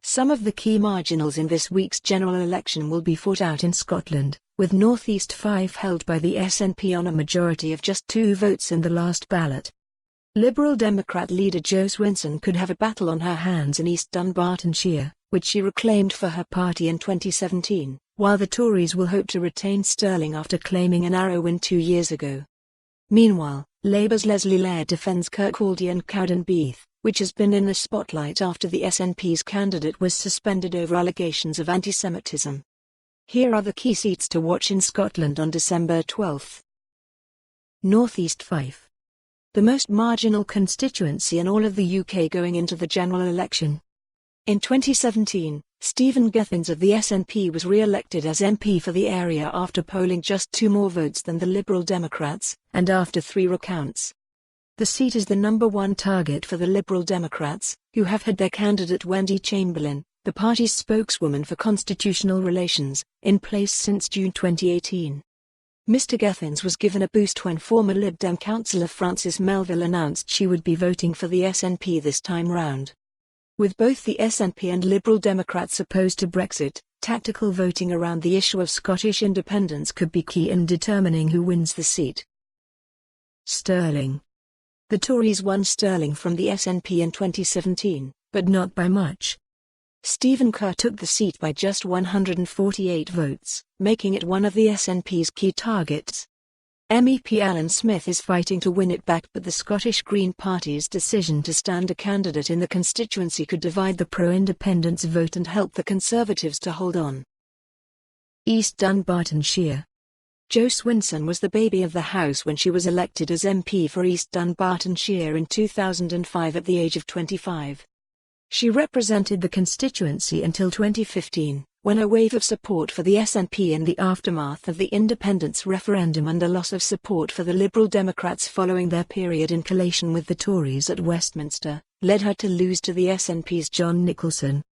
Some of the key marginals in this week's general election will be fought out in Scotland, with North East Fife held by the SNP on a majority of just 2 votes in the last ballot. Liberal Democrat leader Jo Swinson could have a battle on her hands in East Dunbartonshire, which she reclaimed for her party in 2017, while the Tories will hope to retain Stirling after claiming a narrow win 2 years ago. Meanwhile, Labour's Lesley Laird defends Kirkcaldy and Cowdenbeath, which has been in the spotlight after the SNP's candidate was suspended over allegations of anti-Semitism. Here are the key seats to watch in Scotland on December 12. North East Fife, the most marginal constituency in all of the UK going into the general election. In 2017, Stephen Gethins of the SNP was re-elected as MP for the area after polling just 2 more votes than the Liberal Democrats, and after 3 recounts. The seat is the number 1 target for the Liberal Democrats, who have had their candidate Wendy Chamberlain, the party's spokeswoman for constitutional relations, in place since June 2018. Mr Gethins was given a boost when former Lib Dem councillor Frances Melville announced she would be voting for the SNP this time round. With both the SNP and Liberal Democrats opposed to Brexit, tactical voting around the issue of Scottish independence could be key in determining who wins the seat. Stirling. The Tories won Stirling from the SNP in 2017, but not by much. Stephen Kerr took the seat by just 148 votes, making it one of the SNP's key targets. MEP Alan Smith is fighting to win it back, but the Scottish Green Party's decision to stand a candidate in the constituency could divide the pro-independence vote and help the Conservatives to hold on. East Dunbartonshire. Jo Swinson was the baby of the house when she was elected as MP for East Dunbartonshire in 2005 at the age of 25. She represented the constituency until 2015, when a wave of support for the SNP in the aftermath of the independence referendum and a loss of support for the Liberal Democrats following their period in collation with the Tories at Westminster, led her to lose to the SNP's John Nicholson.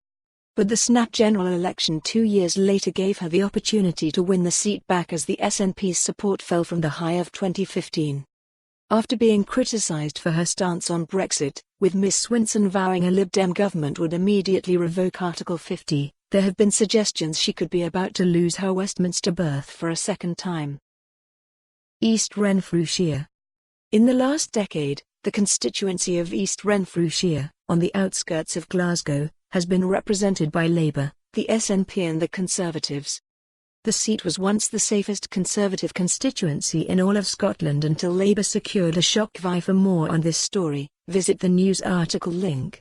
But the snap general election 2 years later gave her the opportunity to win the seat back as the SNP's support fell from the high of 2015. After being criticised for her stance on Brexit, with Ms Swinson vowing a Lib Dem government would immediately revoke Article 50, there have been suggestions she could be about to lose her Westminster berth for a second time. East Renfrewshire. In the last decade, the constituency of East Renfrewshire, on the outskirts of Glasgow, has been represented by Labour, the SNP and the Conservatives. The seat was once the safest Conservative constituency in all of Scotland until Labour secured a shock vie. For more on this story, visit the news article link.